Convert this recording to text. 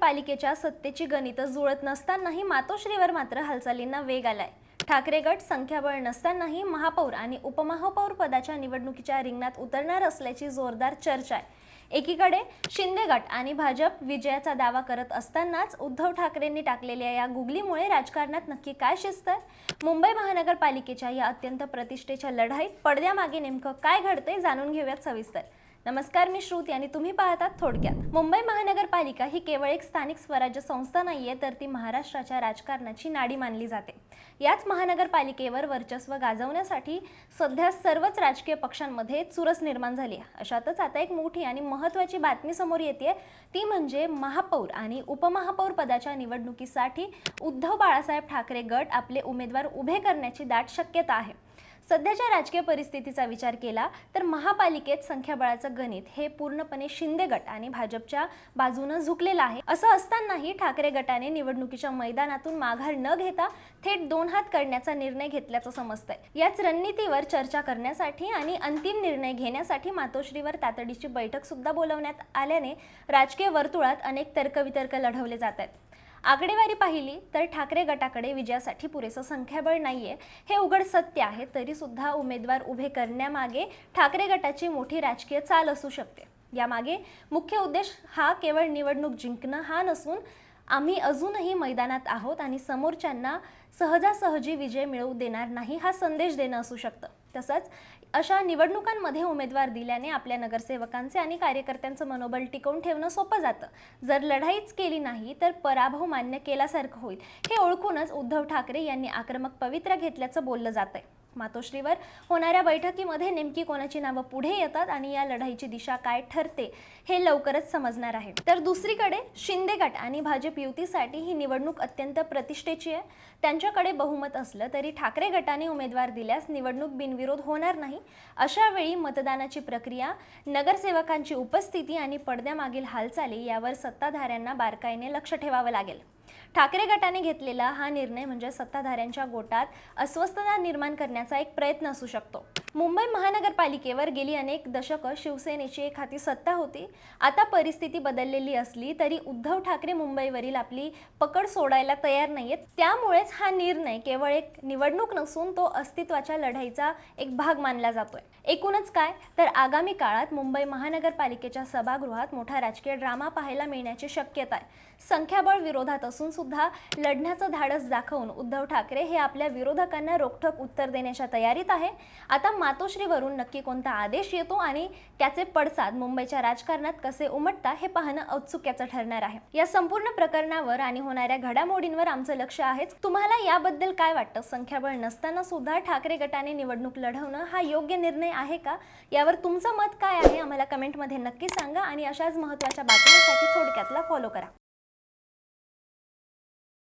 महानगरपालिकेच्या सत्तेची गणितं जुळत नसतानाही मातोश्रीवर मात्र हालचालींना वेग आलाय। ठाकरे गट संख्याबळ नसतानाही महापौर आणि उपमहापौर पदाच्या निवडणुकीच्या रिंगणात उतरणार असल्याची जोरदार चर्चा आहे। एकीकडे शिंदे गट आणि भाजप विजयाचा दावा करत असतानाच उद्धव ठाकरेंनी टाकलेल्या या गुगलीमुळे राजकारणात नक्की काय शिस्त आहे? मुंबई महानगरपालिकेच्या या अत्यंत प्रतिष्ठेच्या लढाईत पडद्यामागे नेमकं काय घडतंय जाणून घेऊयात सविस्तर। नमस्कार, मी श्रुती आणि तुम्ही पाहतात थोडक्यात। मुंबई महानगरपालिका ही केवळ एक स्थानिक स्वराज्य संस्था नाहीये, तर ती महाराष्ट्राच्या राजकारणाची नाडी मानली जाते। याच महानगरपालिकेवर वर्चस्व गाजवण्यासाठी सध्या सर्वच राजकीय पक्षांमध्ये चुरस निर्माण झाली आहे। अशातच आता एक मोठी आणि महत्त्वाची बातमी समोर येते, ती म्हणजे महापौर आणि उपमहापौर पदाच्या निवडणुकीसाठी उद्धव बाळासाहेब ठाकरे गट आपले उमेदवार उभे करण्याची दाट शक्यता आहे। सध्याच्या राजकीय परिस्थितीचा विचार केला तर महापालिकेत संख्याबळाचं गणित हे पूर्णपणे शिंदे गट आणि भाजपच्या बाजूने झुकलेलं आहे। असं असतानाही ठाकरे गटाने निवडणुकीच्या मैदानातून माघार न घेता थेट दोन हात करण्याचा निर्णय घेतल्याचं समजतंय। याच रणनीतीवर चर्चा करण्यासाठी आणि अंतिम निर्णय घेण्यासाठी मातोश्रीवर तातडीची बैठक सुद्धा बोलवण्यात आल्याने राजकीय वर्तुळात अनेक तर्कवितर्क लढवले जात आहेत। आकडेवारी पाहिली तर ठाकरे गटाकडे विजयासाठी पुरेसं संख्याबळ नाहीये हे उघड सत्य आहे, तरी सुद्धा उमेदवार उभे करण्यामागे ठाकरे गटाची मोठी राजकीय चाल असू शकते। यामागे मुख्य उद्देश हा केवळ निवडणूक जिंकणं हा नसून आम्ही अजूनही मैदानात आहोत आणि समोरच्यांना सहजासहजी विजय मिळवू देणार नाही हा संदेश देणं असू शकतं। तसंच अशा निवडणुकांमध्ये उमेदवार दिल्याने आपल्या नगरसेवकांचे आणि कार्यकर्त्यांचं मनोबल टिकवून ठेवणं सोपं जातं। जर लढाईच केली नाही तर पराभव मान्य केल्यासारखं होईल, हे ओळखूनच उद्धव ठाकरे यांनी आक्रमक पवित्रा घेतल्याचं बोललं जातंय। मातोश्रीवर होणाऱ्या बैठकीमध्ये नेमकी कोणाची नावं पुढे येतात आणि या लढाईची दिशा काय ठरते हे लवकरच समजणार आहे। तर दुसरीकडे शिंदे गट आणि भाजप युतीसाठी ही निवडणूक अत्यंत प्रतिष्ठेची आहे। त्यांच्याकडे बहुमत असलं तरी ठाकरे गटाने उमेदवार दिल्यास निवडणूक बिनविरोध होणार नाही। अशा वेळी मतदानाची प्रक्रिया, नगरसेवकांची उपस्थिती आणि पडद्यामागील हालचाली यावर सत्ताधाऱ्यांना बारकाईने लक्ष ठेवावं लागेल। ठाकरे गटाने घेतलेला हा निर्णय म्हणजे सत्ताधाऱ्यांच्या गोटात अस्वस्थता निर्माण करण्याचा एक प्रयत्न असू शकतो। मुंबई महानगरपालिकेवर गेली अनेक दशकं शिवसेनेची एक हाती सत्ता होती। आता परिस्थिती बदललेली असली तरी उद्धव ठाकरे मुंबईवरील आपली पकड सोडायला तयार नाहीयेत। त्यामुळेच हा निर्णय केवळ एक निवडणूक नसून तो अस्तित्वाच्या लढाईचा एक भाग मानला जातोय। एकूणच काय तर आगामी काळात मुंबई महानगरपालिकेच्या सभागृहात मोठा राजकीय ड्रामा पाहायला मिळण्याची शक्यता आहे। संख्याबळ विरोधात असून सुद्धा लढण्याचं धाडस दाखवून उद्धव ठाकरे हे आपल्या विरोधकांना रोखठोक उत्तर देण्याच्या तयारीत आहे। आता मातोश्रीवरून नक्की कोणता आदेश येतो आणि त्याचे पडसाद मुंबईच्या राजकारणात कसे उमटतात हे पाहणं औत्सुक्याचं ठरणार आहे। या संपूर्ण प्रकरणावर आणि होणाऱ्या घडामोडींवर आमचं लक्ष आहेच। तुम्हाला याबद्दल काय वाटतं? संख्याबळ नसताना सुद्धा ठाकरे गटाने निवडणूक लढवणं हा योग्य निर्णय आहे का? यावर तुमचं मत काय आहे आम्हाला कमेंटमध्ये नक्की सांगा आणि अशाच महत्त्वाच्या बातम्यांसाठी थोडक्यातला फॉलो करा।